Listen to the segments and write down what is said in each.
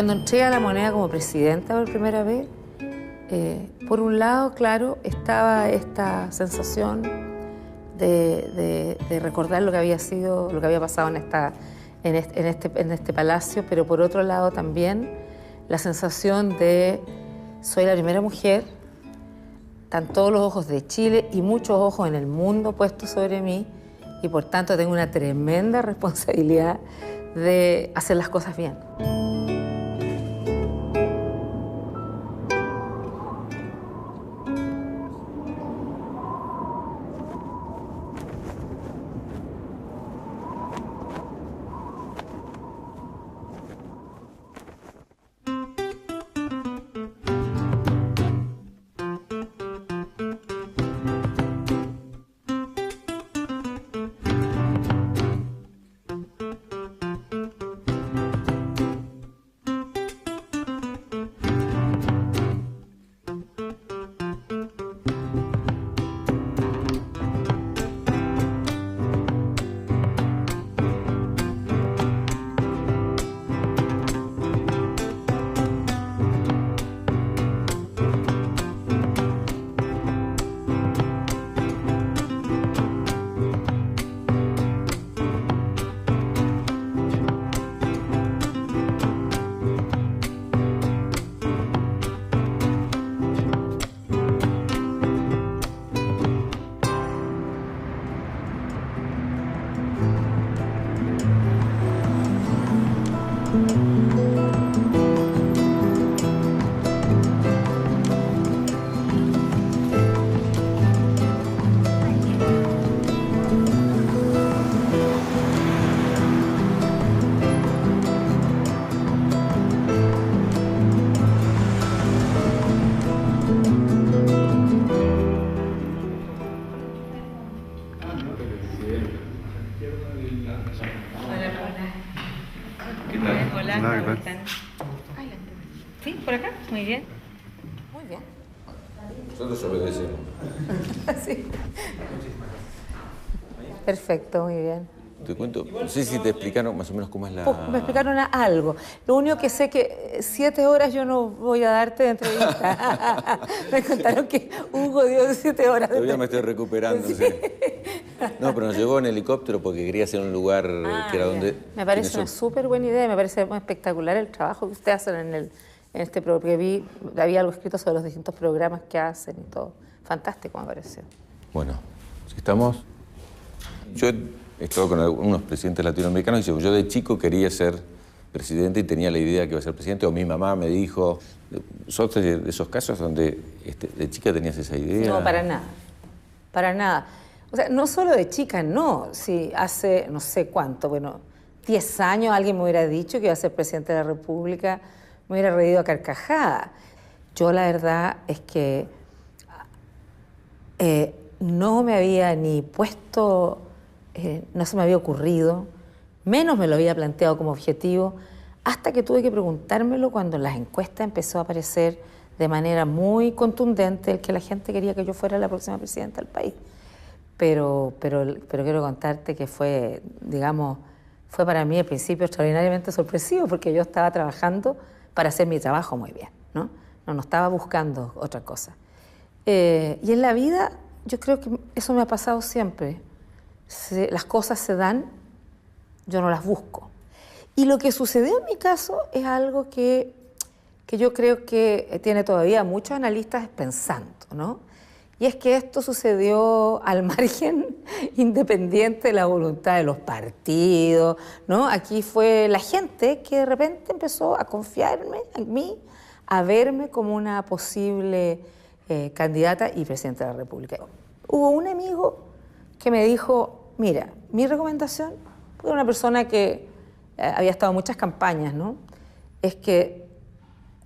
Cuando entré a La Moneda como presidenta por primera vez, por un lado, claro, estaba esta sensación de recordar lo que había sido, lo que había pasado en este palacio, pero por otro lado también la sensación de soy la primera mujer, están todos los ojos de Chile y muchos ojos en el mundo puestos sobre mí y por tanto tengo una tremenda responsabilidad de hacer las cosas bien. ¿Sí? ¿Por acá? Muy bien. Muy bien. Nosotros obedecemos. Sí. Perfecto, muy bien. Te cuento, no sé si te explicaron más o menos cómo es la... Me explicaron algo. Lo único que sé que 7 horas yo no voy a darte de entrevista. Me contaron que Hugo dio 7 horas de Todavía me estoy recuperando, sí. No, pero nos llevó en helicóptero porque quería hacer un lugar que era donde... Me parece una súper buena idea, me parece muy espectacular el trabajo que ustedes hacen en este programa, porque había algo escrito sobre los distintos programas que hacen y todo. Fantástico, me pareció. Bueno, si estamos... Yo he estado con algunos presidentes latinoamericanos y yo de chico quería ser presidente y tenía la idea que iba a ser presidente, o mi mamá me dijo... ¿Sos de esos casos donde de chica tenías esa idea? No, para nada. Para nada. O sea, no solo de chica, no. Si hace no sé cuánto, bueno, 10 años alguien me hubiera dicho que iba a ser presidente de la República, me hubiera reído a carcajada. Yo la verdad es que no me había ni puesto, no se me había ocurrido, menos me lo había planteado como objetivo, hasta que tuve que preguntármelo cuando en las encuestas empezó a aparecer de manera muy contundente el que la gente quería que yo fuera la próxima presidenta del país. Pero quiero contarte que fue, digamos, fue para mí al principio extraordinariamente sorpresivo porque yo estaba trabajando para hacer mi trabajo muy bien, ¿no? No estaba buscando otra cosa. Y en la vida yo creo que eso me ha pasado siempre. Las cosas se dan, yo no las busco. Y lo que sucedió en mi caso es algo que yo creo que tiene todavía muchos analistas pensando, ¿no? Y es que esto sucedió al margen independiente de la voluntad de los partidos, ¿no? Aquí fue la gente que de repente empezó a confiarme en mí, a verme como una posible candidata y presidenta de la República. Hubo un amigo que me dijo, mira, mi recomendación, porque una persona que había estado en muchas campañas, ¿no? Es que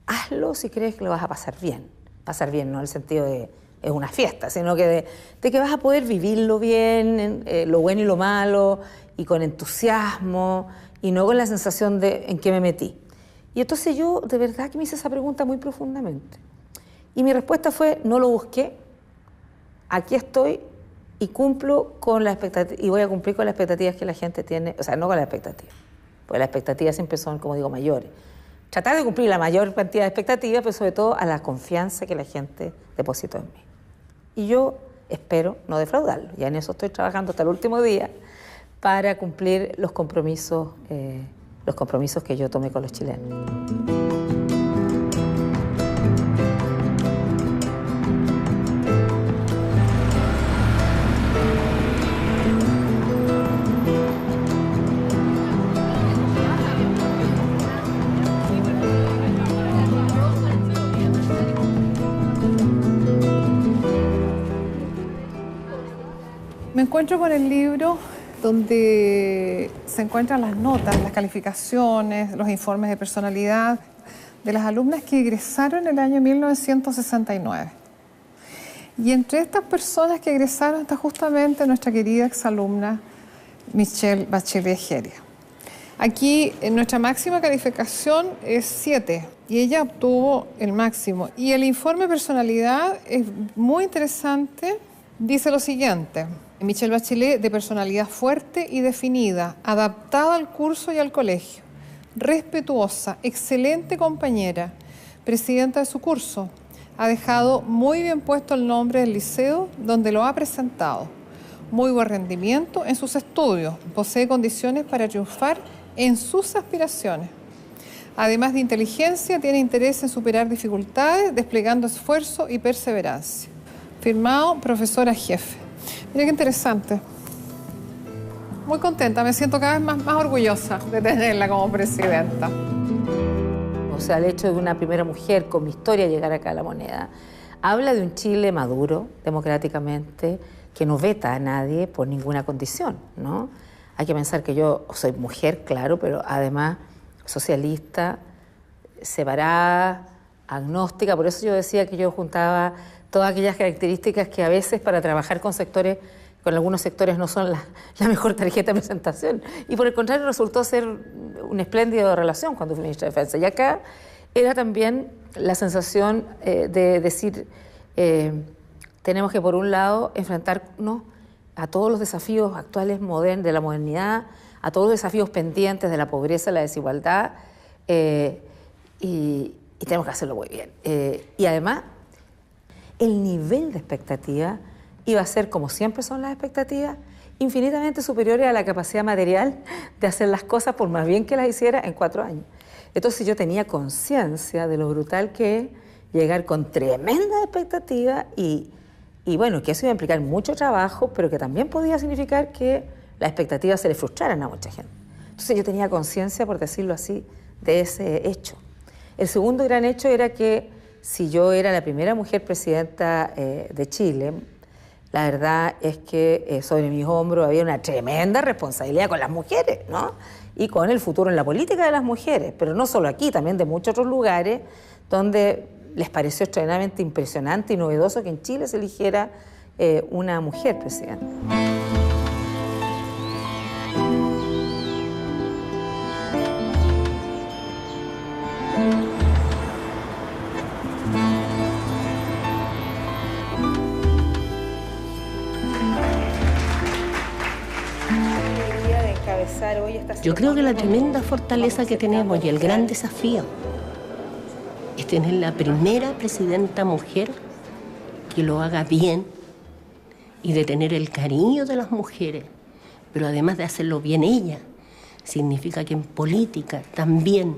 hazlo si crees que lo vas a pasar bien. Pasar bien, no en el sentido de es una fiesta, sino que de que vas a poder vivirlo bien, lo bueno y lo malo, y con entusiasmo, y no con la sensación de en qué me metí. Y entonces yo de verdad que me hice esa pregunta muy profundamente. Y mi respuesta fue, no lo busqué, aquí estoy y cumplo con las expectativas, y voy a cumplir con las expectativas que la gente tiene, o sea, no con las expectativas, porque las expectativas siempre son, como digo, mayores. tratar de cumplir la mayor cantidad de expectativas, pero sobre todo a la confianza que la gente depositó en mí. Y yo espero no defraudarlo. Ya en eso estoy trabajando hasta el último día para cumplir los compromisos que yo tomé con los chilenos. Me encuentro con el libro donde se encuentran las notas, las calificaciones, los informes de personalidad de las alumnas que egresaron en el año 1969. Y entre estas personas que egresaron está justamente nuestra querida exalumna Michelle Bachelet Heredia. Aquí nuestra máxima calificación es 7 y ella obtuvo el máximo. Y el informe de personalidad es muy interesante. Dice lo siguiente: Michelle Bachelet, de personalidad fuerte y definida, adaptada al curso y al colegio, respetuosa, excelente compañera, presidenta de su curso, ha dejado muy bien puesto el nombre del liceo donde lo ha presentado, muy buen rendimiento en sus estudios, posee condiciones para triunfar en sus aspiraciones. Además de inteligencia, tiene interés en superar dificultades, desplegando esfuerzo y perseverancia. Firmado, profesora jefe. Mira qué interesante. Muy contenta, me siento cada vez más orgullosa de tenerla como presidenta. O sea, el hecho de una primera mujer con mi historia llegar acá a La Moneda habla de un Chile maduro, democráticamente, que no veta a nadie por ninguna condición, ¿no? Hay que pensar que yo soy mujer, claro, pero además socialista, separada, agnóstica. Por eso yo decía que yo juntaba todas aquellas características que a veces para trabajar con algunos sectores no son la mejor tarjeta de presentación. Y por el contrario resultó ser una espléndida relación cuando fui ministra de Defensa. Y acá era también la sensación de decir, tenemos que por un lado enfrentarnos a todos los desafíos actuales de la modernidad, a todos los desafíos pendientes de la pobreza, la desigualdad, y tenemos que hacerlo muy bien. Y además, el nivel de expectativa iba a ser, como siempre son las expectativas, infinitamente superiores a la capacidad material de hacer las cosas, por más bien que las hiciera, en 4 años. Entonces yo tenía conciencia de lo brutal que es llegar con tremendas expectativas y bueno, que eso iba a implicar mucho trabajo, pero que también podía significar que las expectativas se le frustraran a mucha gente. Entonces yo tenía conciencia, por decirlo así, de ese hecho. El segundo gran hecho era que si yo era la primera mujer presidenta de Chile, la verdad es que sobre mis hombros había una tremenda responsabilidad con las mujeres, ¿no? Y con el futuro en la política de las mujeres, pero no solo aquí, también de muchos otros lugares donde les pareció extremadamente impresionante y novedoso que en Chile se eligiera una mujer presidenta. Yo creo que la tremenda fortaleza que tenemos y el gran desafío es tener la primera presidenta mujer que lo haga bien y de tener el cariño de las mujeres, pero además de hacerlo bien ella, significa que en política también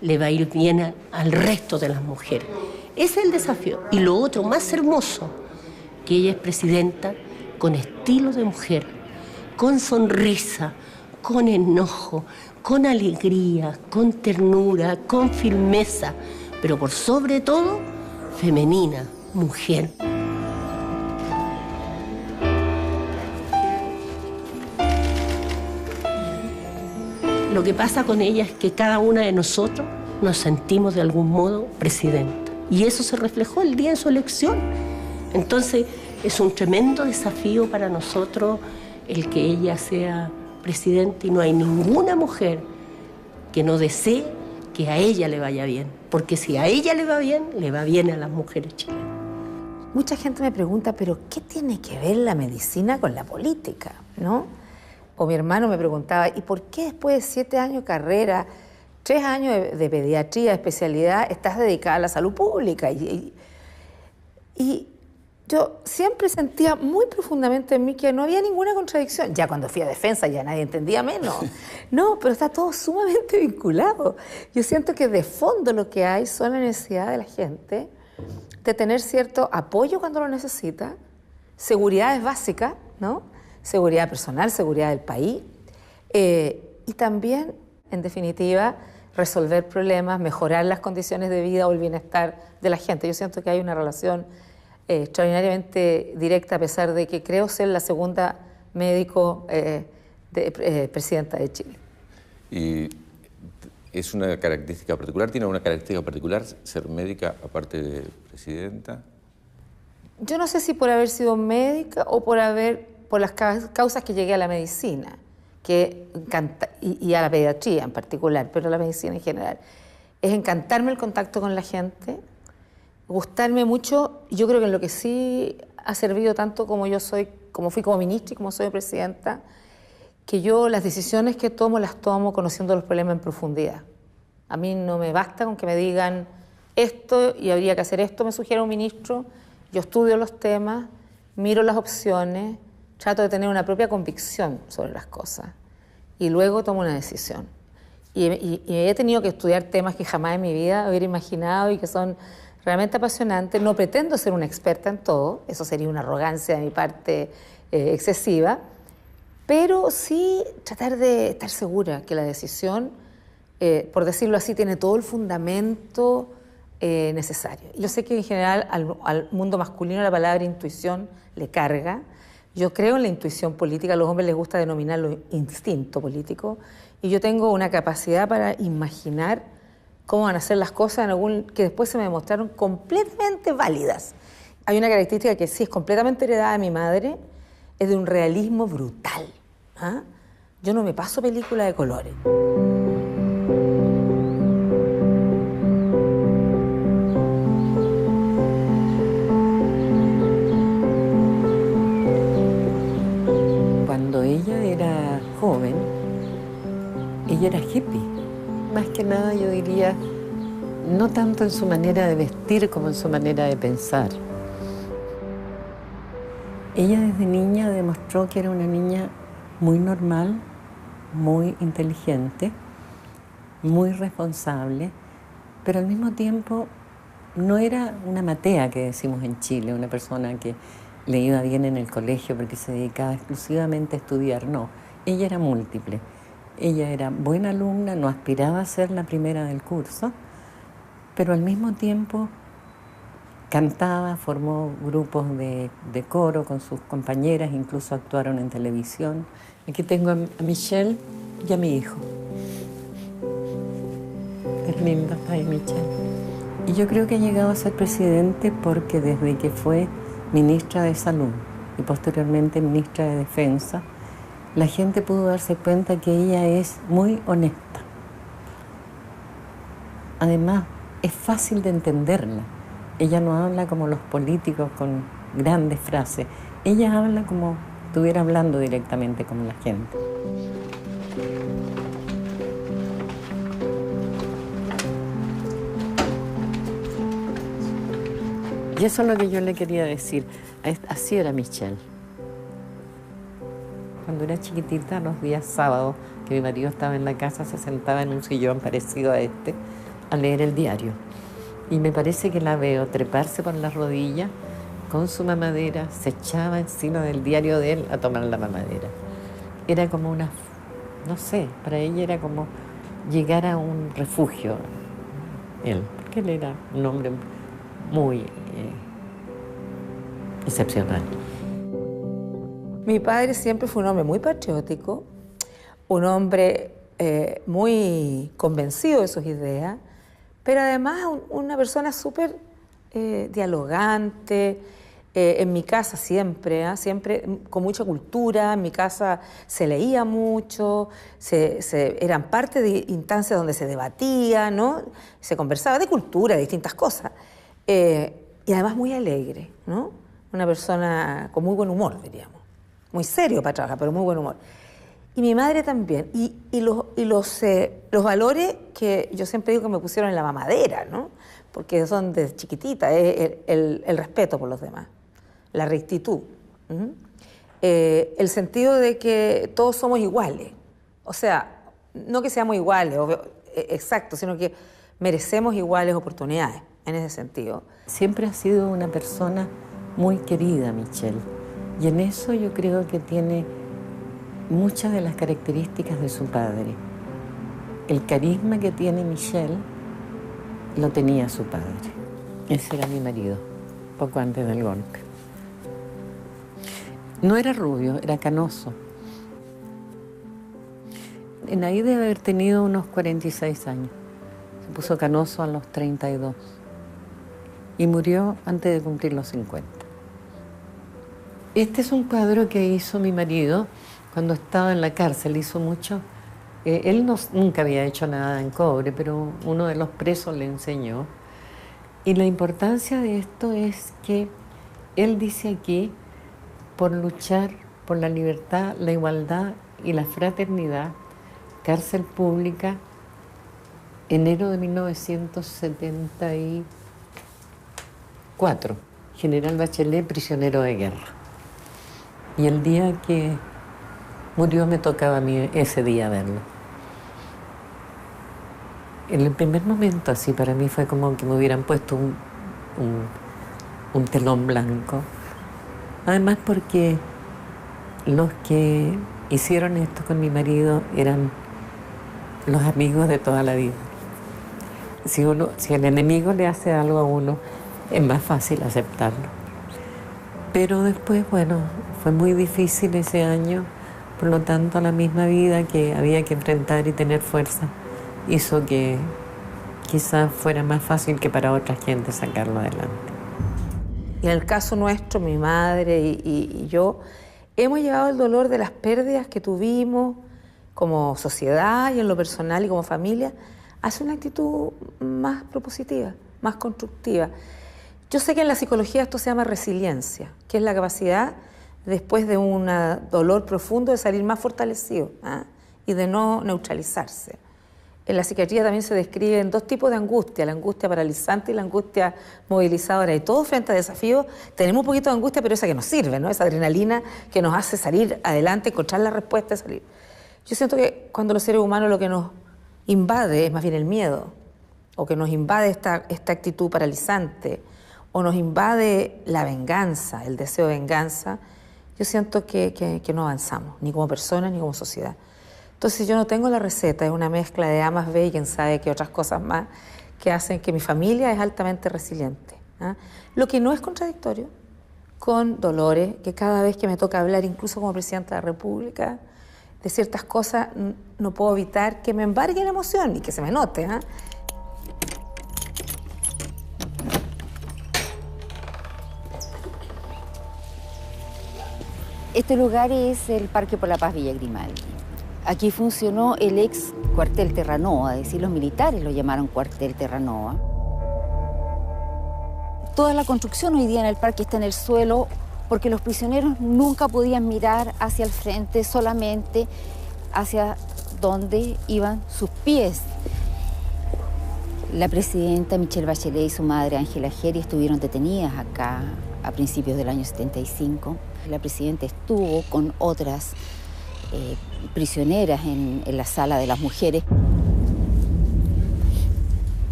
le va a ir bien al resto de las mujeres. Ese es el desafío. Y lo otro más hermoso, que ella es presidenta con estilo de mujer, con sonrisa, con enojo, con alegría, con ternura, con firmeza, pero por sobre todo, femenina, mujer. Lo que pasa con ella es que cada una de nosotros nos sentimos de algún modo presidenta. Y eso se reflejó el día de su elección. Entonces, es un tremendo desafío para nosotros el que ella sea presidenta, y no hay ninguna mujer que no desee que a ella le vaya bien, porque si a ella le va bien a las mujeres chilenas. Mucha gente me pregunta, ¿pero qué tiene que ver la medicina con la política, no? O mi hermano me preguntaba, ¿y por qué después de 7 años de carrera 3 años de pediatría, de especialidad, estás dedicada a la salud pública. Y yo siempre sentía muy profundamente en mí que no había ninguna contradicción. Ya cuando fui a defensa ya nadie entendía menos. No, pero está todo sumamente vinculado. Yo siento que de fondo lo que hay son la necesidad de la gente de tener cierto apoyo cuando lo necesita, seguridad es básica, ¿no? Seguridad personal, seguridad del país, y también, en definitiva, resolver problemas, mejorar las condiciones de vida o el bienestar de la gente. Yo siento que hay una relación extraordinariamente directa, a pesar de que creo ser la segunda médico presidenta de Chile. ¿Y es una característica particular? ¿Tiene una característica particular ser médica aparte de presidenta? Yo no sé si por haber sido médica o por las causas que llegué a la medicina y a la pediatría en particular, pero a la medicina en general. Es encantarme el contacto con la gente, gustarme mucho. Yo creo que en lo que sí ha servido tanto como fui como ministra y como soy presidenta, que yo las decisiones que tomo las tomo conociendo los problemas en profundidad. A mí no me basta con que me digan esto y habría que hacer esto, me sugiere un ministro. Yo estudio los temas, miro las opciones, trato de tener una propia convicción sobre las cosas y luego tomo una decisión. Y he tenido que estudiar temas que jamás en mi vida hubiera imaginado y que son realmente apasionantes. No pretendo ser una experta en todo, eso sería una arrogancia de mi parte excesiva, pero sí tratar de estar segura que la decisión, por decirlo así, tiene todo el fundamento necesario. Yo sé que en general al mundo masculino la palabra intuición le carga. Yo creo en la intuición política, a los hombres les gusta denominarlo instinto político, y yo tengo una capacidad para imaginar cómo van a ser las cosas que después se me demostraron completamente válidas. Hay una característica que sí es completamente heredada de mi madre, es de un realismo brutal. ¿Ah? Yo no me paso película de colores. Cuando ella era joven, ella era hippie. Más que nada yo diría, no tanto en su manera de vestir como en su manera de pensar. Ella desde niña demostró que era una niña muy normal, muy inteligente, muy responsable, pero al mismo tiempo no era una matea que decimos en Chile, una persona que le iba bien en el colegio porque se dedicaba exclusivamente a estudiar. No, ella era múltiple. Ella era buena alumna, no aspiraba a ser la primera del curso, pero al mismo tiempo cantaba, formó grupos de coro con sus compañeras, incluso actuaron en televisión. Aquí tengo a Michelle y a mi hijo. Es lindo, ay, Michelle. Y yo creo que ha llegado a ser presidente porque desde que fue ministra de Salud y posteriormente ministra de Defensa, la gente pudo darse cuenta que ella es muy honesta. Además, es fácil de entenderla. Ella no habla como los políticos con grandes frases. Ella habla como si estuviera hablando directamente con la gente. Y eso es lo que yo le quería decir. Así era Michelle. Cuando era chiquitita, los días sábados, que mi marido estaba en la casa, se sentaba en un sillón parecido a este, a leer el diario. Y me parece que la veo treparse por las rodillas con su mamadera, se echaba encima del diario de él a tomar la mamadera. Era como una, no sé, para ella era como llegar a un refugio, él, porque él era un hombre muy excepcional. Mi padre siempre fue un hombre muy patriótico, un hombre muy convencido de sus ideas, pero además una persona súper dialogante. En mi casa siempre, siempre con mucha cultura. En mi casa se leía mucho, eran parte de instancias donde se debatía, ¿no? Se conversaba de cultura, de distintas cosas. Y además muy alegre, ¿no? Una persona con muy buen humor, diríamos. Muy serio para trabajar, pero muy buen humor. Y mi madre también. Y los valores que yo siempre digo que me pusieron en la mamadera, ¿no? Porque son desde chiquitita, el respeto por los demás, la rectitud, el sentido de que todos somos iguales. O sea, no que seamos iguales, exacto, sino que merecemos iguales oportunidades, en ese sentido. Siempre ha sido una persona muy querida, Michelle. Y en eso yo creo que tiene muchas de las características de su padre. El carisma que tiene Michelle lo tenía su padre. Ese era mi marido, poco antes del golpe. No era rubio, era canoso. En ahí debe haber tenido unos 46 años. Se puso canoso a los 32 y murió antes de cumplir los 50. Este es un cuadro que hizo mi marido cuando estaba en la cárcel, hizo mucho. Él nunca había hecho nada en cobre, pero uno de los presos le enseñó. Y la importancia de esto es que él dice aquí, por luchar por la libertad, la igualdad y la fraternidad, cárcel pública, enero de 1974, General Bachelet, prisionero de guerra. Y el día que murió me tocaba a mí ese día verlo. En el primer momento así para mí fue como que me hubieran puesto un telón blanco. Además porque los que hicieron esto con mi marido eran los amigos de toda la vida. Si el enemigo le hace algo a uno, es más fácil aceptarlo. Pero después, bueno, fue muy difícil ese año, por lo tanto la misma vida que había que enfrentar y tener fuerza hizo que quizás fuera más fácil que para otra gente sacarlo adelante. Y en el caso nuestro, mi madre y yo, hemos llevado el dolor de las pérdidas que tuvimos como sociedad y en lo personal y como familia hacia una actitud más propositiva, más constructiva. Yo sé que en la psicología esto se llama resiliencia, que es la capacidad, después de un dolor profundo, de salir más fortalecido, ¿eh? Y de no neutralizarse. En la psiquiatría también se describen dos tipos de angustia, la angustia paralizante y la angustia movilizadora. Y todos frente a desafíos tenemos un poquito de angustia, pero esa que nos sirve, ¿no? Esa adrenalina que nos hace salir adelante, encontrar la respuesta y salir. Yo siento que cuando los seres humanos lo que nos invade es más bien el miedo, o que nos invade esta actitud paralizante, o nos invade la venganza, el deseo de venganza, yo siento que no avanzamos, ni como personas ni como sociedad. Entonces yo no tengo la receta, es una mezcla de A más B y quién sabe qué otras cosas más que hacen que mi familia es altamente resiliente, ¿eh? Lo que no es contradictorio con dolores, que cada vez que me toca hablar, incluso como presidenta de la República, de ciertas cosas, no puedo evitar que me embargue la emoción y que se me note, ¿eh? Este lugar es el Parque por la Paz Villa Grimaldi. Aquí funcionó el ex cuartel Terranova, es decir, los militares lo llamaron cuartel Terranova. Toda la construcción hoy día en el parque está en el suelo porque los prisioneros nunca podían mirar hacia el frente, solamente hacia donde iban sus pies. La presidenta Michelle Bachelet y su madre Ángela Geri estuvieron detenidas acá a principios del año 75. La presidenta estuvo con otras prisioneras en la sala de las mujeres.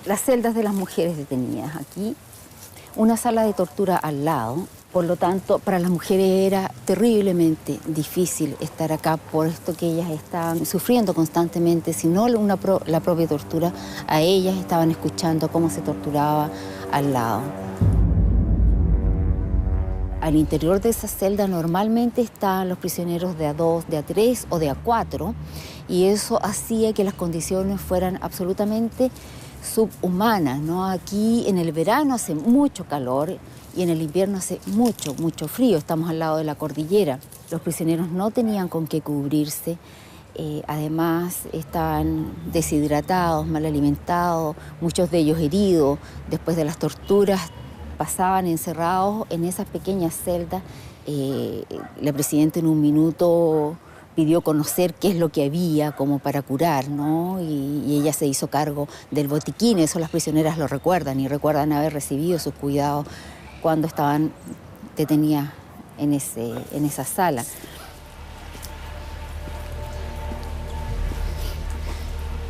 Las celdas de las mujeres detenidas aquí, una sala de tortura al lado. Por lo tanto, para las mujeres era terriblemente difícil estar acá por esto que ellas estaban sufriendo constantemente, si no la propia tortura, a ellas estaban escuchando cómo se torturaba al lado. Al interior de esa celda normalmente estaban los prisioneros de A2, de A3 o de A4, y eso hacía que las condiciones fueran absolutamente subhumanas, ¿no? Aquí en el verano hace mucho calor y en el invierno hace mucho, mucho frío. Estamos al lado de la cordillera. Los prisioneros no tenían con qué cubrirse. Además, estaban deshidratados, mal alimentados, muchos de ellos heridos después de las torturas pasaban encerrados en esas pequeñas celdas. La presidenta en un minuto pidió conocer qué es lo que había como para curar, ¿no? Y ella se hizo cargo del botiquín. Eso las prisioneras lo recuerdan y recuerdan haber recibido sus cuidados cuando estaban detenidas en esa sala.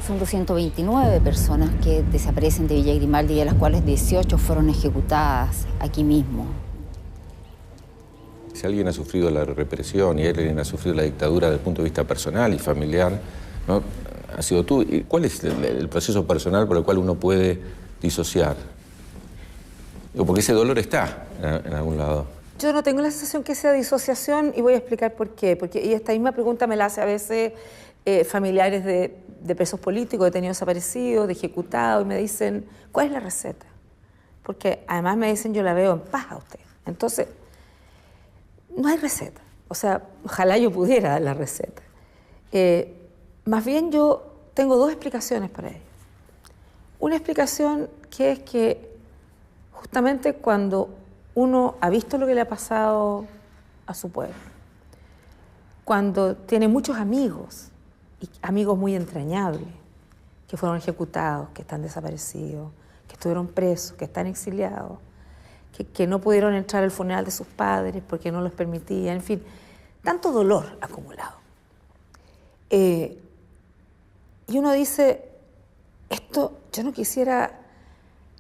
Son 229 personas que desaparecen de Villa Grimaldi, de las cuales 18 fueron ejecutadas aquí mismo. Si alguien ha sufrido la represión y alguien ha sufrido la dictadura desde el punto de vista personal y familiar, ¿no?, ha sido tú. ¿Y cuál es el proceso personal por el cual uno puede disociar? Porque ese dolor está en algún lado. Yo no tengo la sensación que sea disociación y voy a explicar por qué. Y esta misma pregunta me la hace a veces familiares de presos políticos, detenidos desaparecidos, de ejecutados, y me dicen, ¿cuál es la receta? Porque además me dicen, yo la veo en paz a usted. Entonces, no hay receta. O sea, ojalá yo pudiera dar la receta. Más bien yo tengo dos explicaciones para ello. Una explicación que es que justamente cuando uno ha visto lo que le ha pasado a su pueblo, cuando tiene muchos amigos, y amigos muy entrañables, que fueron ejecutados, que están desaparecidos, que estuvieron presos, que están exiliados, que no pudieron entrar al funeral de sus padres porque no los permitían, en fin, tanto dolor acumulado. Y uno dice, esto yo no quisiera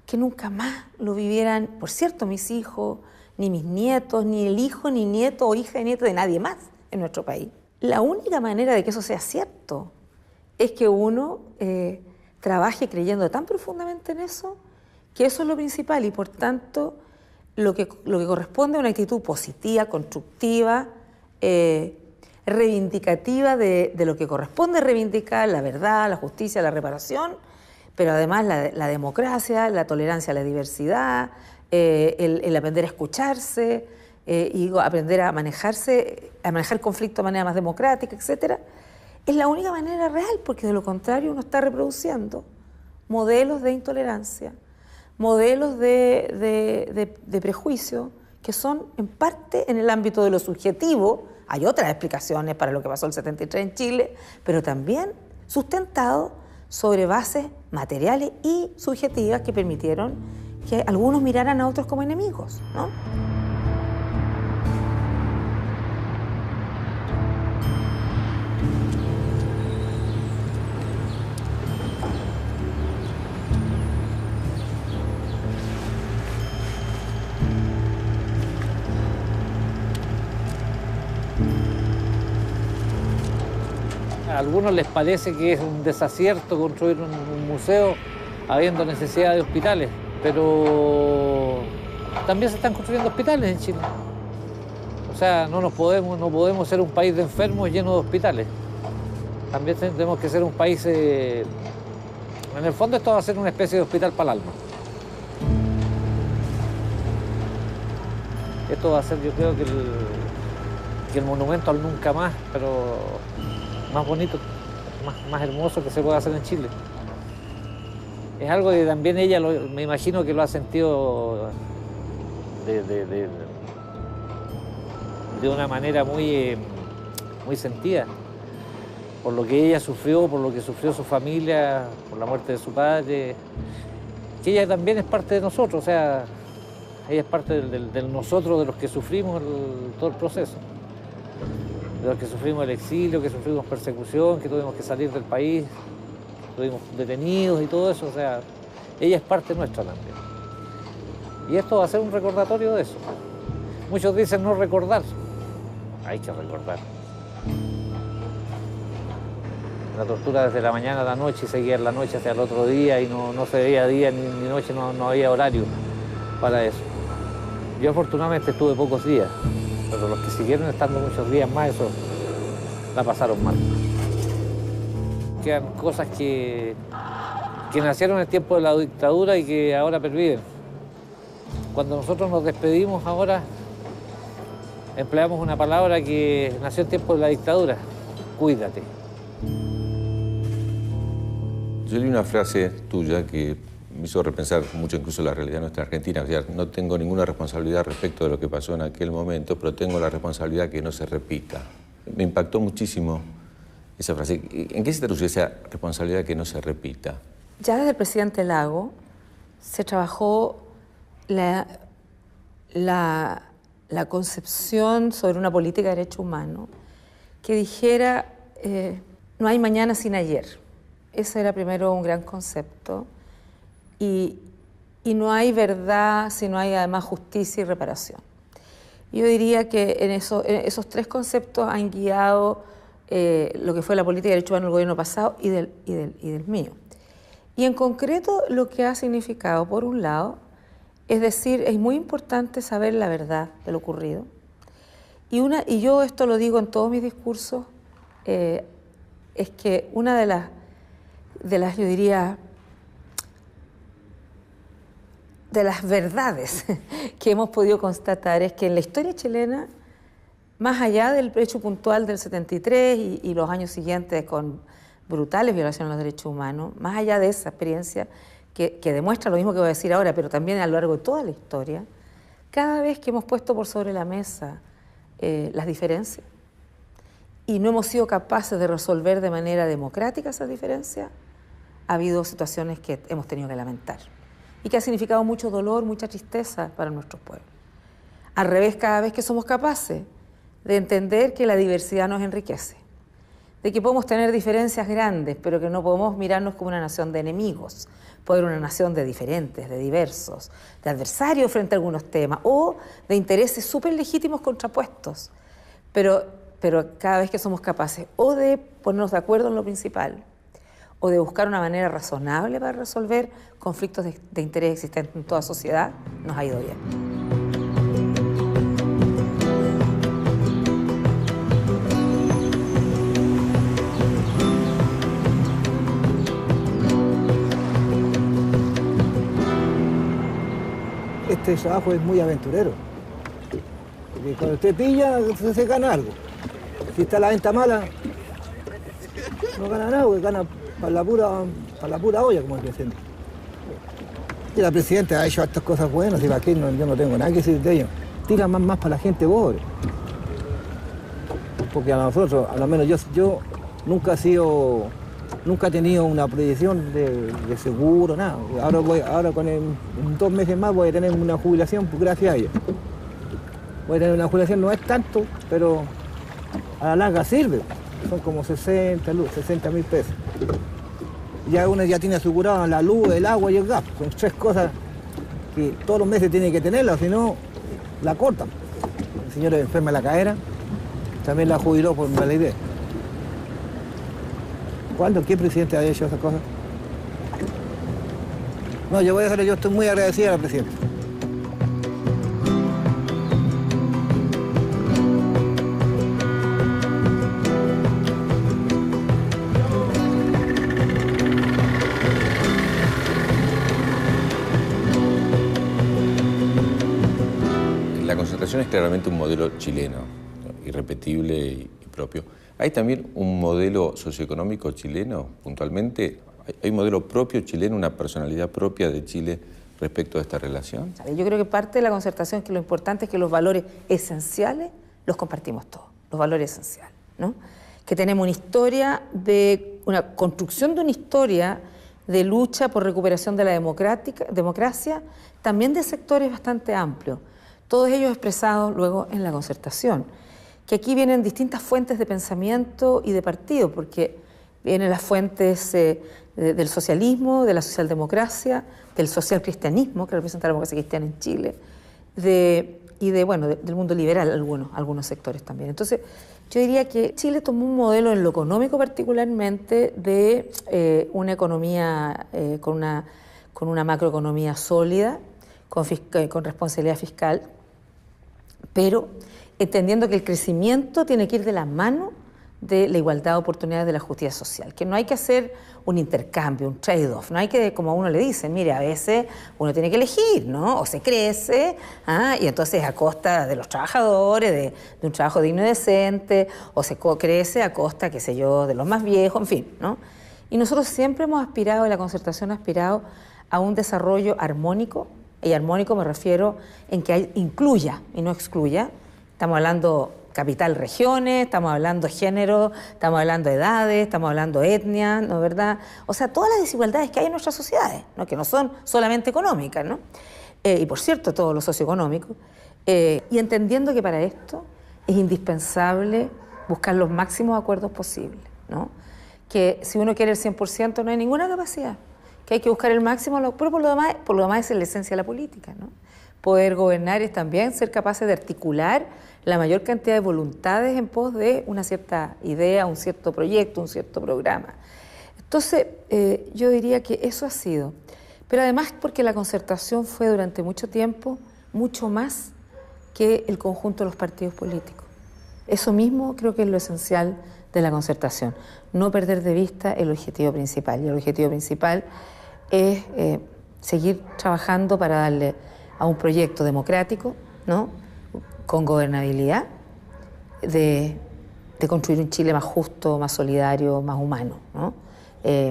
que nunca más lo vivieran, por cierto, mis hijos, ni mis nietos, ni el hijo, ni nieto o hija y nieto de nadie más en nuestro país. La única manera de que eso sea cierto es que uno trabaje creyendo tan profundamente en eso, que eso es lo principal y por tanto lo que corresponde a una actitud positiva, constructiva, reivindicativa de lo que corresponde reivindicar, la verdad, la justicia, la reparación, pero además la democracia, la tolerancia a la diversidad, el aprender a escucharse, y aprender a manejar conflictos de manera más democrática, etc., es la única manera real, porque de lo contrario uno está reproduciendo modelos de intolerancia, modelos de prejuicio, que son en parte en el ámbito de lo subjetivo. Hay otras explicaciones para lo que pasó el 73 en Chile, pero también sustentado sobre bases materiales y subjetivas que permitieron que algunos miraran a otros como enemigos, ¿no? A algunos les parece que es un desacierto construir un museo habiendo necesidad de hospitales, pero también se están construyendo hospitales en Chile. O sea, no podemos ser un país de enfermos lleno de hospitales. También tenemos que ser un país... en el fondo esto va a ser una especie de hospital para el alma. Esto va a ser, yo creo, que el monumento al nunca más, pero más bonito, más hermoso que se puede hacer en Chile. Es algo que también ella, me imagino que lo ha sentido de una manera muy sentida, por lo que ella sufrió, por lo que sufrió su familia, por la muerte de su padre, que ella también es parte de nosotros, o sea, ella es parte del nosotros, de los que sufrimos todo el proceso, de los que sufrimos el exilio, que sufrimos persecución, que tuvimos que salir del país, estuvimos detenidos y todo eso, o sea, ella es parte nuestra también. Y esto va a ser un recordatorio de eso. Muchos dicen no recordar, hay que recordar. La tortura desde la mañana a la noche y seguía en la noche hacia el otro día y no se veía día ni noche, no había horario para eso. Yo afortunadamente estuve pocos días, pero los que siguieron estando muchos días más, eso la pasaron mal. Quedan cosas que nacieron en el tiempo de la dictadura y que ahora perviven. Cuando nosotros nos despedimos ahora, empleamos una palabra que nació en tiempo de la dictadura: cuídate. Yo leí una frase tuya que me hizo repensar mucho incluso la realidad nuestra Argentina. O sea, no tengo ninguna responsabilidad respecto de lo que pasó en aquel momento, pero tengo la responsabilidad que no se repita. Me impactó muchísimo esa frase. ¿En qué se traduce esa responsabilidad que no se repita? Ya desde el presidente Lago se trabajó la concepción sobre una política de derechos humanos que dijera no hay mañana sin ayer. Ese era primero un gran concepto. Y no hay verdad si no hay además justicia y reparación. Yo diría que en esos tres conceptos han guiado lo que fue la política de derechos humanos del gobierno pasado y del mío. Y en concreto lo que ha significado, por un lado, es decir, es muy importante saber la verdad de lo ocurrido. Y yo esto lo digo en todos mis discursos, es que una de las, yo diría, de las verdades que hemos podido constatar es que en la historia chilena, más allá del hecho puntual del 73 y los años siguientes con brutales violaciones a los derechos humanos, más allá de esa experiencia que demuestra lo mismo que voy a decir ahora, pero también a lo largo de toda la historia, cada vez que hemos puesto por sobre la mesa las diferencias y no hemos sido capaces de resolver de manera democrática esas diferencias, ha habido situaciones que hemos tenido que lamentar y que ha significado mucho dolor, mucha tristeza para nuestros pueblos. Al revés, cada vez que somos capaces de entender que la diversidad nos enriquece, de que podemos tener diferencias grandes, pero que no podemos mirarnos como una nación de enemigos, poder una nación de diferentes, de diversos, de adversarios frente a algunos temas o de intereses súper legítimos contrapuestos. Pero cada vez que somos capaces o de ponernos de acuerdo en lo principal o de buscar una manera razonable para resolver conflictos de interés existentes en toda sociedad, nos ha ido bien. Este trabajo es muy aventurero. Porque cuando usted pilla, se gana algo. Si está la venta mala, no gana nada, porque gana para la pura olla, como el presidente. Y la presidenta ha hecho estas cosas buenas, y para aquí yo no tengo nada que decir de ello. Tira más para la gente pobre. Porque a nosotros, a lo menos yo nunca he tenido una proyección de seguro, nada. Ahora en 2 meses más voy a tener una jubilación, pues, gracias a ella. Voy a tener una jubilación, no es tanto, pero a la larga sirve. Son como 60.000 pesos. Ya uno ya tiene asegurado la luz, el agua y el gas. Son 3 cosas que todos los meses tiene que tenerlas, si no, la cortan. El señor es enferma de la cadera, también la jubiló por mala idea. ¿Cuándo? ¿Qué presidente ha hecho esas cosas? No, yo estoy muy agradecida a la presidenta. La concertación es claramente un modelo chileno, irrepetible y propio. ¿Hay también un modelo socioeconómico chileno, puntualmente? ¿Hay un modelo propio chileno, una personalidad propia de Chile respecto a esta relación? Yo creo que parte de la concertación es que lo importante es que los valores esenciales los compartimos todos, los valores esenciales, ¿no? Que tenemos una historia una construcción de una historia de lucha por recuperación de la democracia, también de sectores bastante amplios, todos ellos expresados luego en la concertación. Que aquí vienen distintas fuentes de pensamiento y de partido, porque vienen las fuentes del socialismo, de la socialdemocracia, del socialcristianismo, que representa la democracia cristiana en Chile, del mundo liberal, algunos sectores también. Entonces, yo diría que Chile tomó un modelo en lo económico particularmente de una economía con una macroeconomía sólida, con responsabilidad fiscal, pero entendiendo que el crecimiento tiene que ir de la mano de la igualdad de oportunidades de la justicia social, que no hay que hacer un intercambio, un trade-off, no hay que, como a uno le dice, mire, a veces uno tiene que elegir, ¿no? O se crece, y entonces a costa de los trabajadores, de un trabajo digno y decente, o se crece a costa, qué sé yo, de los más viejos, en fin, ¿no? Y nosotros siempre hemos aspirado, la concertación ha aspirado a un desarrollo armónico, y armónico me refiero en que incluya y no excluya. Estamos hablando capital regiones, estamos hablando género, estamos hablando de edades, estamos hablando de etnia, ¿no es verdad? O sea, todas las desigualdades que hay en nuestras sociedades, ¿no? Que no son solamente económicas, ¿no? Y por cierto, todo lo socioeconómico. Y entendiendo que para esto es indispensable buscar los máximos acuerdos posibles, ¿no? Que si uno quiere el 100% no hay ninguna capacidad, que hay que buscar el máximo, pero por lo demás es la esencia de la política, ¿no? Poder gobernar es también ser capaces de articular la mayor cantidad de voluntades en pos de una cierta idea, un cierto proyecto, un cierto programa. Entonces, yo diría que eso ha sido. Pero además porque la concertación fue durante mucho tiempo mucho más que el conjunto de los partidos políticos. Eso mismo creo que es lo esencial de la concertación. No perder de vista el objetivo principal. Y el objetivo principal es seguir trabajando para darle a un proyecto democrático, ¿no? Con gobernabilidad, de construir un Chile más justo, más solidario, más humano, ¿no?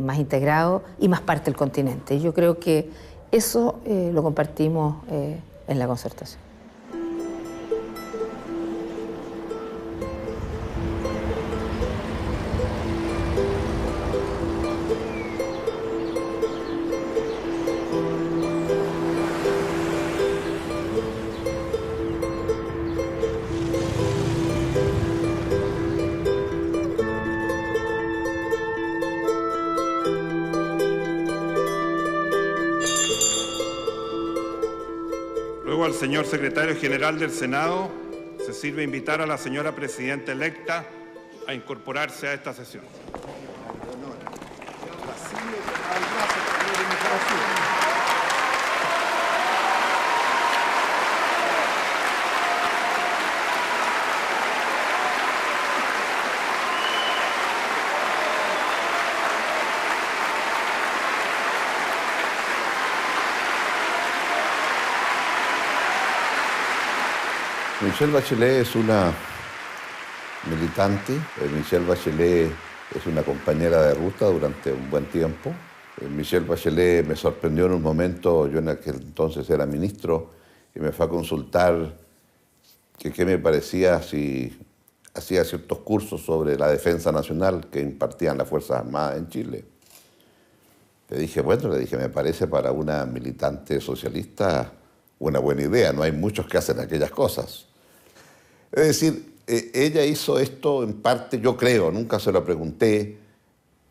Más integrado y más parte del continente. Y yo creo que eso lo compartimos en la concertación. Al señor secretario general del Senado se sirve invitar a la señora presidenta electa a incorporarse a esta sesión. Michelle Bachelet es una militante. Michelle Bachelet es una compañera de ruta durante un buen tiempo. Michelle Bachelet me sorprendió en un momento, yo en aquel entonces era ministro, y me fue a consultar que qué me parecía si hacía ciertos cursos sobre la defensa nacional que impartían las Fuerzas Armadas en Chile. Le dije, me parece para una militante socialista una buena idea, no hay muchos que hacen aquellas cosas. Es decir, ella hizo esto en parte, yo creo, nunca se lo pregunté,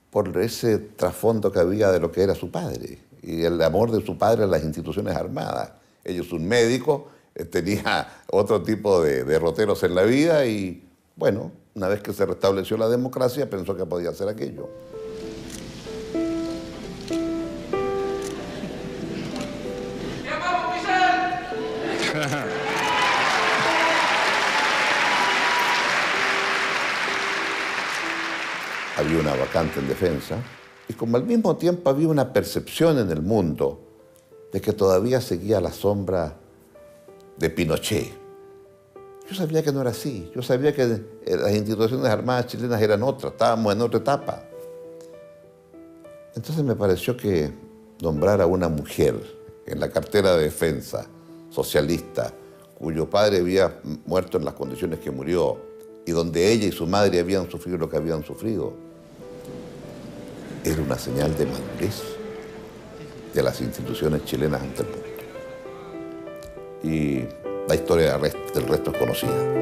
por ese trasfondo que había de lo que era su padre y el amor de su padre a las instituciones armadas. Ella es un médico, tenía otro tipo de derroteros en la vida y, bueno, una vez que se restableció la democracia, pensó que podía hacer aquello. Había una vacante en defensa y como al mismo tiempo había una percepción en el mundo de que todavía seguía la sombra de Pinochet. Yo sabía que no era así, yo sabía que las instituciones armadas chilenas eran otras, estábamos en otra etapa. Entonces me pareció que nombrar a una mujer en la cartera de defensa socialista, cuyo padre había muerto en las condiciones que murió y donde ella y su madre habían sufrido lo que habían sufrido, era una señal de madurez de las instituciones chilenas ante el mundo. Y la historia del resto es conocida.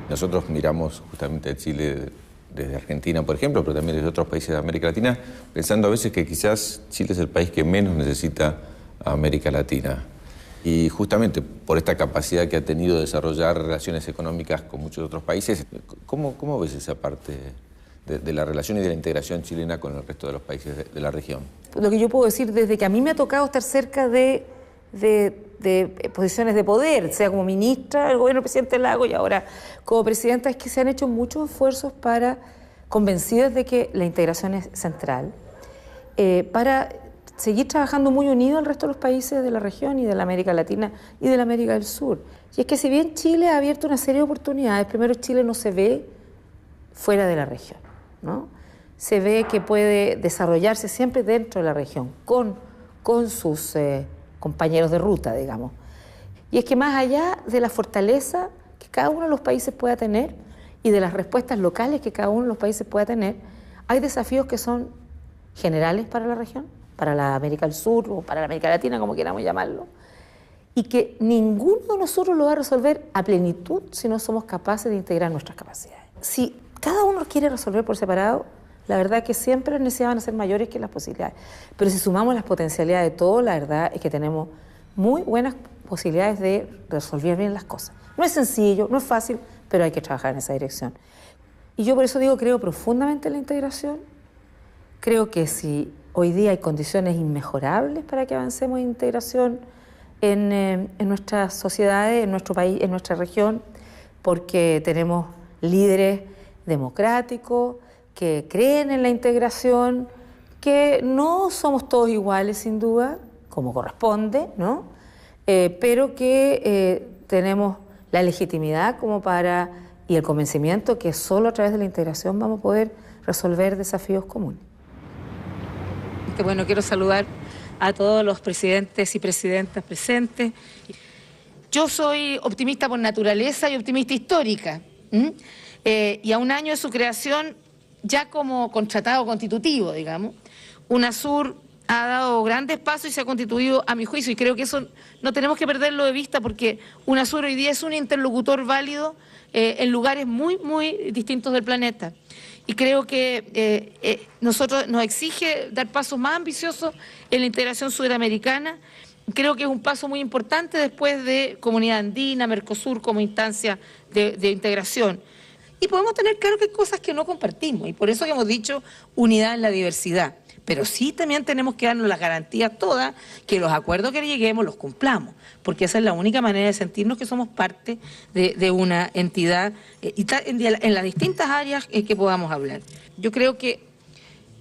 Nosotros miramos justamente a Chile desde Argentina, por ejemplo, pero también desde otros países de América Latina, pensando a veces que quizás Chile es el país que menos necesita a América Latina. Y justamente por esta capacidad que ha tenido de desarrollar relaciones económicas con muchos otros países, ¿cómo ves esa parte de la relación y de la integración chilena con el resto de los países de la región? Lo que yo puedo decir, desde que a mí me ha tocado estar cerca de posiciones de poder, sea como ministra del gobierno del presidente Lagos y ahora como presidenta, es que se han hecho muchos esfuerzos convencidos de que la integración es central, para seguir trabajando muy unido al resto de los países de la región y de la América Latina y de la América del Sur. Y es que si bien Chile ha abierto una serie de oportunidades, primero Chile no se ve fuera de la región, ¿no? Se ve que puede desarrollarse siempre dentro de la región, con sus compañeros de ruta, digamos. Y es que más allá de la fortaleza que cada uno de los países pueda tener y de las respuestas locales que cada uno de los países pueda tener, hay desafíos que son generales para la región, para la América del Sur o para la América Latina, como queramos llamarlo, y que ninguno de nosotros lo va a resolver a plenitud si no somos capaces de integrar nuestras capacidades. Si cada uno quiere resolver por separado, la verdad es que siempre las necesidades van a ser mayores que las posibilidades. Pero si sumamos las potencialidades de todo, la verdad es que tenemos muy buenas posibilidades de resolver bien las cosas. No es sencillo, no es fácil, pero hay que trabajar en esa dirección. Y yo por eso digo, creo profundamente en la integración. Creo que si hoy día hay condiciones inmejorables para que avancemos en integración en nuestras sociedades, en nuestro país, en nuestra región, porque tenemos líderes democráticos que creen en la integración, que no somos todos iguales sin duda, como corresponde, ¿no? Pero que tenemos la legitimidad y el convencimiento que solo a través de la integración vamos a poder resolver desafíos comunes. Bueno, quiero saludar a todos los presidentes y presidentas presentes. Yo soy optimista por naturaleza y optimista histórica. Y a un año de su creación, ya como tratado constitutivo, digamos, UNASUR ha dado grandes pasos y se ha constituido, a mi juicio, y creo que eso no tenemos que perderlo de vista porque UNASUR hoy día es un interlocutor válido en lugares muy, muy distintos del planeta. Y creo que nosotros nos exige dar pasos más ambiciosos en la integración sudamericana. Creo que es un paso muy importante después de Comunidad Andina, Mercosur como instancia de integración. Y podemos tener claro que hay cosas que no compartimos y por eso hemos dicho unidad en la diversidad. Pero sí también tenemos que darnos las garantías todas que los acuerdos que lleguemos los cumplamos, porque esa es la única manera de sentirnos que somos parte de una entidad en las distintas áreas que podamos hablar. Yo creo que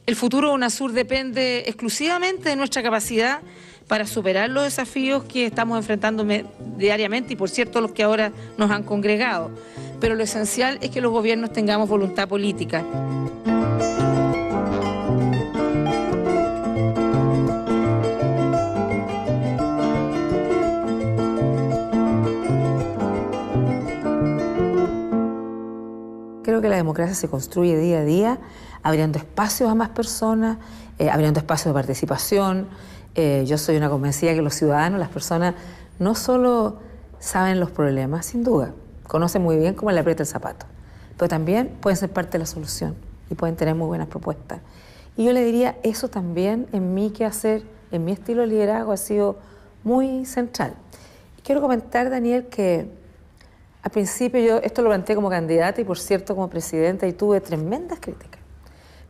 el futuro de UNASUR depende exclusivamente de nuestra capacidad para superar los desafíos que estamos enfrentando diariamente y por cierto los que ahora nos han congregado. Pero lo esencial es que los gobiernos tengamos voluntad política. Creo que la democracia se construye día a día, abriendo espacios a más personas, abriendo espacios de participación. Yo soy una convencida que los ciudadanos, las personas, no solo saben los problemas, sin duda, conocen muy bien cómo le aprieta el zapato, pero también pueden ser parte de la solución y pueden tener muy buenas propuestas. Y yo le diría, eso también en mi quehacer, en mi estilo de liderazgo ha sido muy central. Y quiero comentar, Daniel, que al principio yo esto lo planteé como candidata y por cierto como presidenta y tuve tremendas críticas,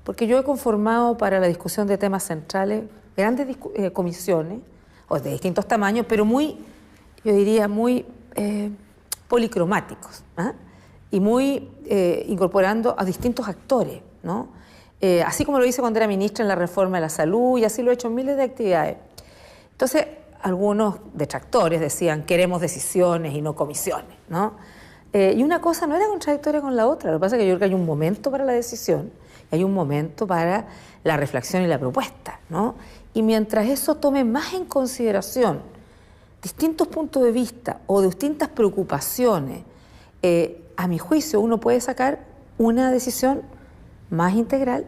porque yo he conformado para la discusión de temas centrales grandes comisiones, o de distintos tamaños, pero muy, yo diría, muy policromáticos, ¿eh? Y muy incorporando a distintos actores, ¿no? Así como lo hice cuando era ministra en la reforma de la salud y así lo he hecho en miles de actividades. Entonces, algunos detractores decían, queremos decisiones y no comisiones, ¿no? Y una cosa no era contradictoria con la otra, lo que pasa es que yo creo que hay un momento para la decisión y hay un momento para la reflexión y la propuesta, ¿no? Y mientras eso tome más en consideración distintos puntos de vista o distintas preocupaciones, a mi juicio uno puede sacar una decisión más integral,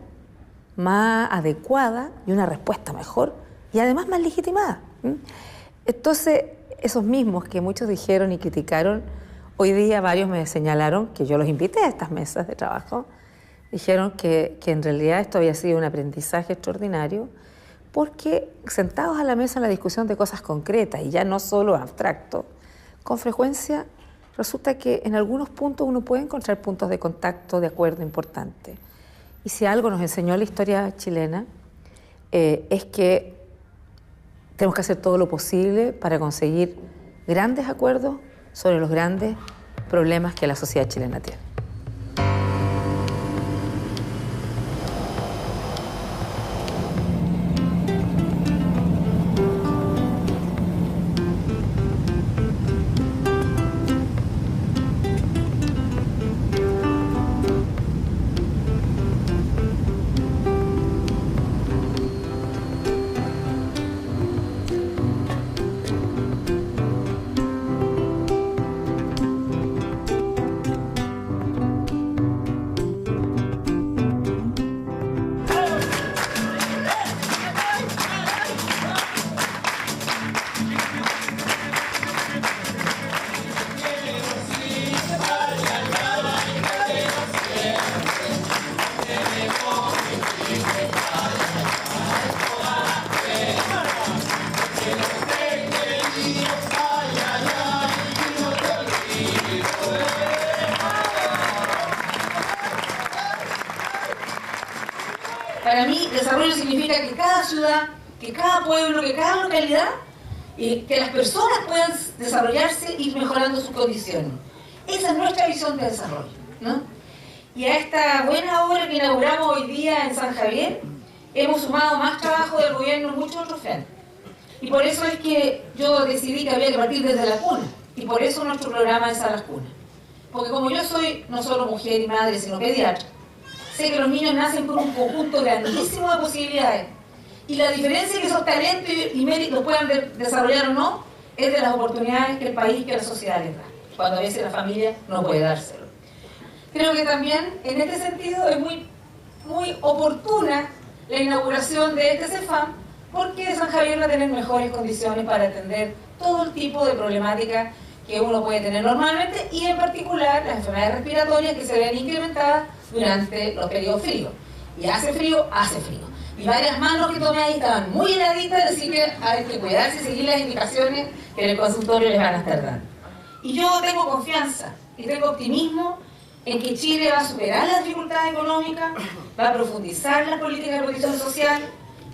más adecuada y una respuesta mejor y además más legitimada. Entonces, esos mismos que muchos dijeron y criticaron, hoy día varios me señalaron, que yo los invité a estas mesas de trabajo, dijeron que en realidad esto había sido un aprendizaje extraordinario, porque sentados a la mesa en la discusión de cosas concretas y ya no solo abstracto, con frecuencia resulta que en algunos puntos uno puede encontrar puntos de contacto, de acuerdo importantes. Y si algo nos enseñó la historia chilena, es que tenemos que hacer todo lo posible para conseguir grandes acuerdos sobre los grandes problemas que la sociedad chilena tiene. Para mí, desarrollo significa que cada ciudad, que cada pueblo, que cada localidad, que las personas puedan desarrollarse y ir mejorando sus condiciones. Esa es nuestra visión de desarrollo, ¿no? Y a esta buena obra que inauguramos hoy día en San Javier, hemos sumado más trabajo del gobierno en muchos otros frentes. Y por eso es que yo decidí que había que partir desde la cuna. Y por eso nuestro programa es a las cunas. Porque como yo soy no solo mujer y madre, sino pediatra, sé que los niños nacen con un conjunto grandísimo de posibilidades. Y la diferencia que esos talentos y méritos puedan desarrollar o no, es de las oportunidades que el país, que la sociedad les da. Cuando a veces la familia no puede dárselo. Creo que también, en este sentido, es muy oportuna la inauguración de este CEFAM, porque San Javier va a tener mejores condiciones para atender todo el tipo de problemática que uno puede tener normalmente, y en particular las enfermedades respiratorias que se ven incrementadas durante los periodos fríos. Y hace frío, hace frío. Y varias manos que tomé ahí estaban muy heladitas, así que hay que cuidarse y seguir las indicaciones que en el consultorio les van a estar dando. Y yo tengo confianza y tengo optimismo en que Chile va a superar las dificultades económicas, va a profundizar las políticas de protección social.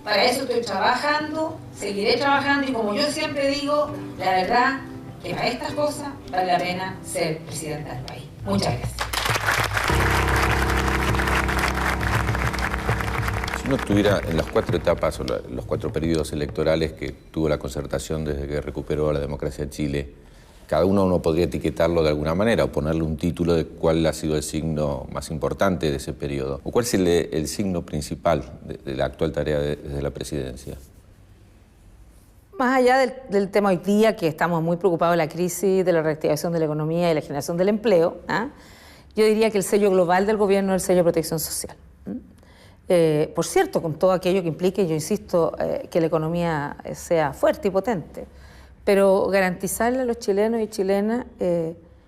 Para eso estoy trabajando, seguiré trabajando, y como yo siempre digo, la verdad que para estas cosas vale la pena ser presidenta del país. Muchas gracias. Si uno estuviera en las 4 etapas o los 4 periodos electorales que tuvo la Concertación desde que recuperó la democracia de Chile, cada uno podría etiquetarlo de alguna manera o ponerle un título de cuál ha sido el signo más importante de ese periodo. ¿O cuál es el signo principal de la actual tarea desde la presidencia? Más allá del tema hoy día, que estamos muy preocupados de la crisis, de la reactivación de la economía y la generación del empleo, yo diría que el sello global del gobierno es el sello de protección social. Por cierto, con todo aquello que implique, yo insisto, que la economía sea fuerte y potente, pero garantizarle a los chilenos y chilenas,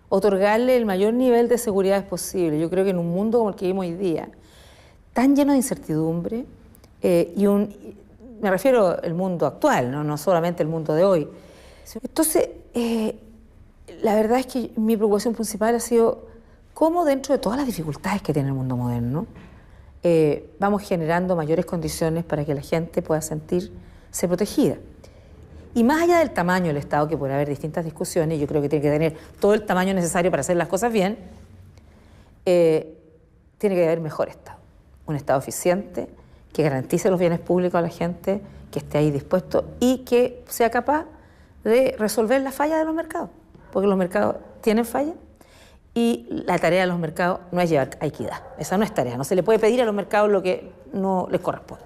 otorgarle el mayor nivel de seguridad posible. Yo creo que en un mundo como el que vivimos hoy día, tan lleno de incertidumbre, me refiero al mundo actual, no solamente el mundo de hoy. Entonces, la verdad es que mi preocupación principal ha sido cómo, dentro de todas las dificultades que tiene el mundo moderno, vamos generando mayores condiciones para que la gente pueda sentirse protegida. Y más allá del tamaño del Estado, que puede haber distintas discusiones, yo creo que tiene que tener todo el tamaño necesario para hacer las cosas bien, tiene que haber mejor Estado. Un Estado eficiente, que garantice los bienes públicos a la gente, que esté ahí dispuesto y que sea capaz de resolver las fallas de los mercados. Porque los mercados tienen fallas y la tarea de los mercados no es llevar a equidad. Esa no es tarea. No se le puede pedir a los mercados lo que no les corresponde.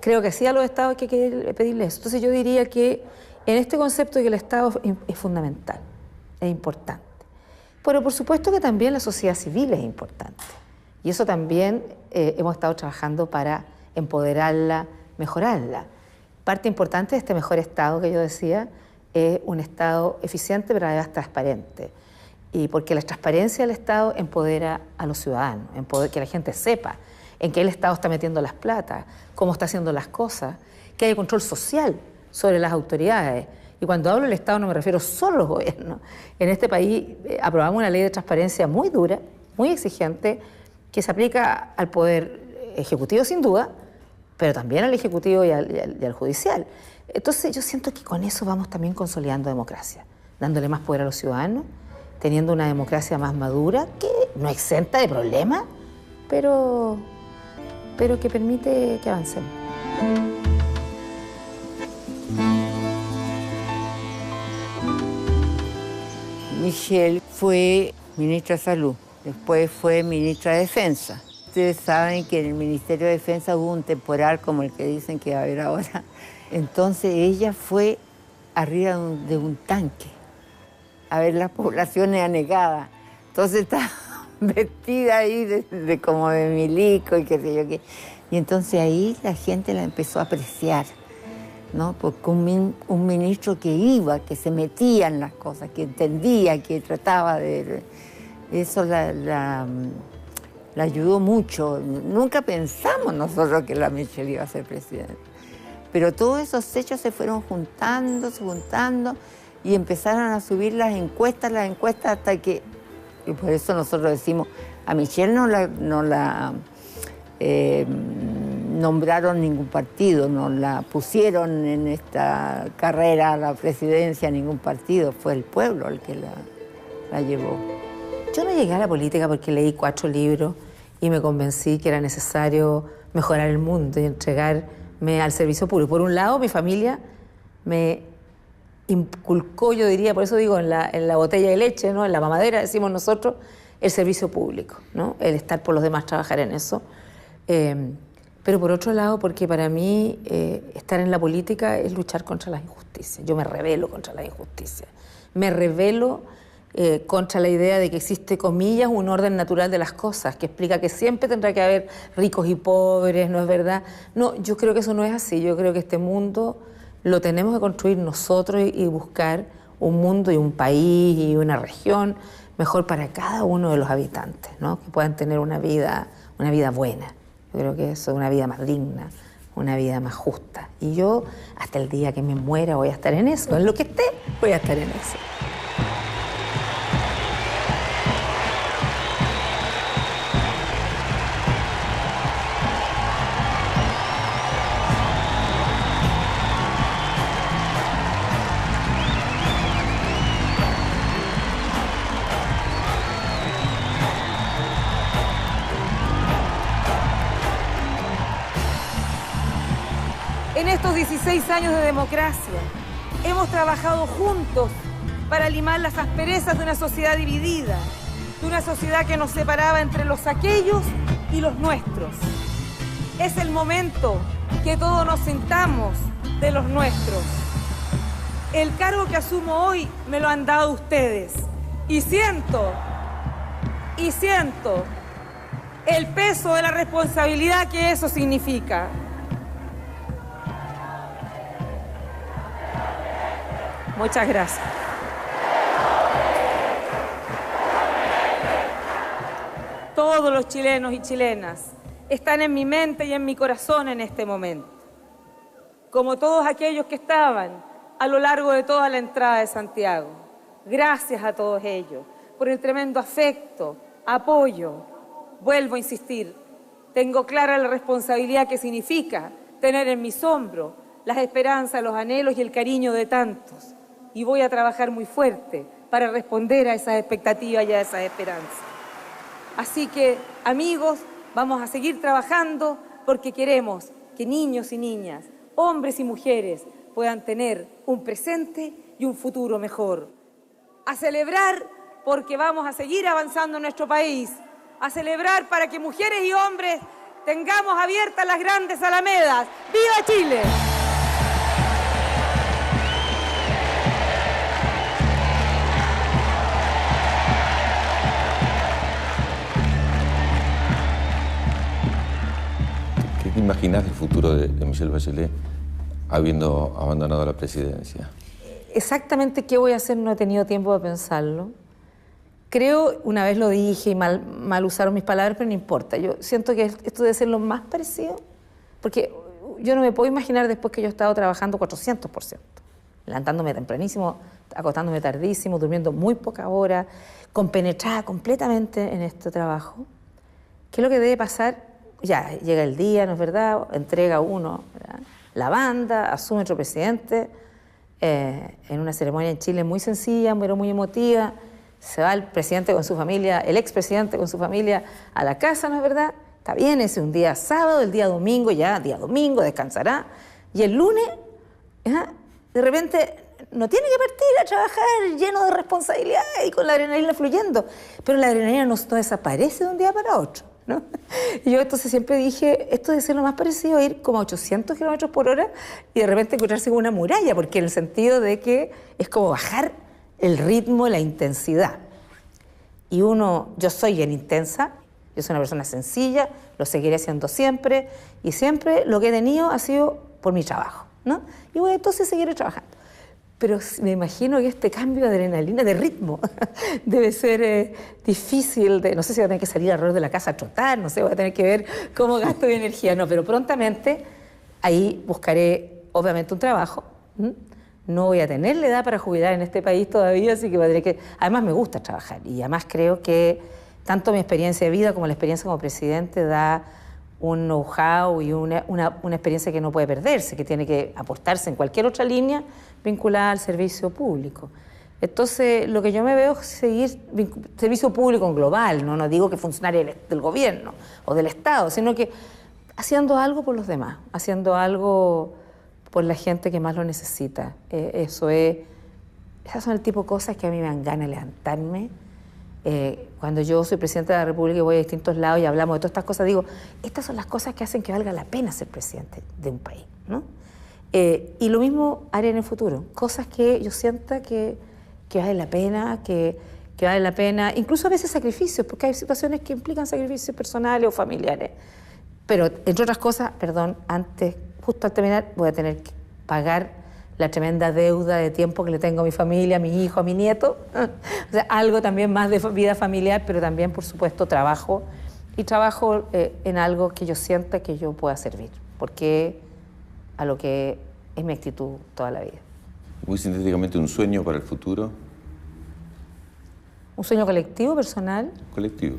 Creo que sí a los estados hay que pedirles eso. Entonces yo diría que en este concepto de que el Estado es fundamental, es importante. Pero por supuesto que también la sociedad civil es importante. Y eso también hemos estado trabajando para empoderarla, mejorarla. Parte importante de este mejor Estado que yo decía es un Estado eficiente pero además transparente. Y porque la transparencia del Estado empodera a los ciudadanos, que la gente sepa en qué el Estado está metiendo las platas, cómo está haciendo las cosas, que haya control social sobre las autoridades. Y cuando hablo del Estado no me refiero solo a los gobiernos. En este país aprobamos una ley de transparencia muy dura, muy exigente, que se aplica al Poder Ejecutivo sin duda, pero también al Ejecutivo y al Judicial. Entonces yo siento que con eso vamos también consolidando democracia, dándole más poder a los ciudadanos, teniendo una democracia más madura, que no exenta de problemas, pero que permite que avancemos. Michelle fue ministra de Salud, después fue ministra de Defensa. Ustedes saben que en el Ministerio de Defensa hubo un temporal como el que dicen que va a haber ahora. Entonces ella fue arriba de un tanque a ver las poblaciones anegadas. Entonces estaba vestida ahí como de milico y qué sé yo qué. Y entonces ahí la gente la empezó a apreciar, ¿no? Porque un ministro que iba, que se metía en las cosas, que entendía, que trataba de... Eso la ayudó mucho. Nunca pensamos nosotros que la Michelle iba a ser presidenta. Pero todos esos hechos se fueron juntando y empezaron a subir las encuestas hasta que... Y por eso nosotros decimos, a Michelle no la nombraron ningún partido, no la pusieron en esta carrera a la presidencia ningún partido, fue el pueblo el que la llevó. Yo no llegué a la política porque leí 4 libros y me convencí que era necesario mejorar el mundo y entregarme al servicio público. Por un lado, mi familia me inculcó, yo diría, por eso digo, en la botella de leche, ¿no? En la mamadera, decimos nosotros, el servicio público, ¿no? El estar por los demás, trabajar en eso. Pero por otro lado, porque para mí estar en la política es luchar contra las injusticias. Yo me rebelo contra las injusticias. Me rebelo contra la idea de que existe, comillas, un orden natural de las cosas, que explica que siempre tendrá que haber ricos y pobres, ¿no es verdad? No, yo creo que eso no es así. Yo creo que este mundo lo tenemos que construir nosotros y buscar un mundo y un país y una región mejor para cada uno de los habitantes, ¿no? Que puedan tener una vida buena. Yo creo que eso es una vida más digna, una vida más justa. Y yo, hasta el día que me muera, voy a estar en eso. En lo que esté, voy a estar en eso. En estos 16 años de democracia, hemos trabajado juntos para limar las asperezas de una sociedad dividida, de una sociedad que nos separaba entre los aquellos y los nuestros. Es el momento que todos nos sintamos de los nuestros. El cargo que asumo hoy me lo han dado ustedes y siento el peso de la responsabilidad que eso significa. Muchas gracias. Todos los chilenos y chilenas están en mi mente y en mi corazón en este momento, como todos aquellos que estaban a lo largo de toda la entrada de Santiago. Gracias a todos ellos por el tremendo afecto, apoyo. Vuelvo a insistir, tengo clara la responsabilidad que significa tener en mis hombros las esperanzas, los anhelos y el cariño de tantos. Y voy a trabajar muy fuerte para responder a esas expectativas y a esas esperanzas. Así que, amigos, vamos a seguir trabajando porque queremos que niños y niñas, hombres y mujeres puedan tener un presente y un futuro mejor. A celebrar porque vamos a seguir avanzando en nuestro país. A celebrar para que mujeres y hombres tengamos abiertas las grandes alamedas. ¡Viva Chile! ¿Qué imaginás del futuro de Michelle Bachelet habiendo abandonado la presidencia? Exactamente qué voy a hacer no he tenido tiempo de pensarlo. Creo, una vez lo dije y mal usaron mis palabras, pero no importa. Yo siento que esto debe ser lo más parecido, porque yo no me puedo imaginar después que yo he estado trabajando 400%, levantándome tempranísimo, acostándome tardísimo, durmiendo muy pocas horas, compenetrada completamente en este trabajo. ¿Qué es lo que debe pasar ya llega el día, ¿no es verdad? Entrega uno, ¿verdad?, la banda, asume otro presidente, en una ceremonia en Chile muy sencilla, pero muy emotiva. Se va el presidente con su familia, el expresidente con su familia a la casa, ¿no es verdad? Está bien, ese es un día sábado, el día domingo, ya, día domingo, descansará. Y el lunes, de repente, no tiene que partir a trabajar lleno de responsabilidad y con la adrenalina fluyendo. Pero la adrenalina no desaparece de un día para otro, ¿no? Y yo entonces siempre dije, esto debe ser lo más parecido a ir como a 800 kilómetros por hora y de repente encontrarse con una muralla, porque en el sentido de que es como bajar el ritmo, la intensidad. Y yo soy bien intensa, yo soy una persona sencilla, lo seguiré siendo siempre, y siempre lo que he tenido ha sido por mi trabajo, ¿no? Y voy entonces a seguir trabajando. Pero me imagino que este cambio de adrenalina, de ritmo, debe ser difícil. No sé si voy a tener que salir alrededor de la casa a trotar, no sé, voy a tener que ver cómo gasto de energía. No, pero prontamente ahí buscaré, obviamente, un trabajo. No voy a tener la edad para jubilar en este país todavía, así que voy a tener que... Además, me gusta trabajar y además creo que tanto mi experiencia de vida como la experiencia como presidente da un know-how y una experiencia que no puede perderse, que tiene que aportarse en cualquier otra línea vinculada al servicio público. Entonces, lo que yo me veo es seguir servicio público en global, no digo que funcionario del gobierno o del Estado, sino que haciendo algo por los demás, haciendo algo por la gente que más lo necesita. Esas son el tipo de cosas que a mí me dan ganas de levantarme. Cuando yo soy presidente de la República y voy a distintos lados y hablamos de todas estas cosas, digo, estas son las cosas que hacen que valga la pena ser presidente de un país, ¿no? Y lo mismo haré en el futuro, cosas que yo sienta que vale la pena, que vale la pena, incluso a veces sacrificios, porque hay situaciones que implican sacrificios personales o familiares. Pero, entre otras cosas, perdón, justo al terminar, voy a tener que pagar la tremenda deuda de tiempo que le tengo a mi familia, a mi hijo, a mi nieto. O sea, algo también más de vida familiar, pero también, por supuesto, trabajo. Y trabajo en algo que yo sienta que yo pueda servir, porque a lo que es mi actitud toda la vida. Muy sintéticamente, ¿un sueño para el futuro? ¿Un sueño colectivo, personal? Colectivo.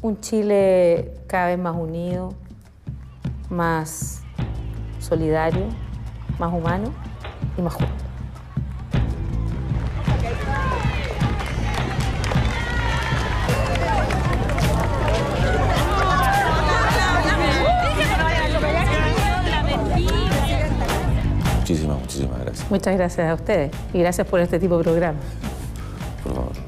Un Chile cada vez más unido, más solidario, más humano y más justo. Muchísimas gracias. Muchas gracias a ustedes y gracias por este tipo de programa. Por favor.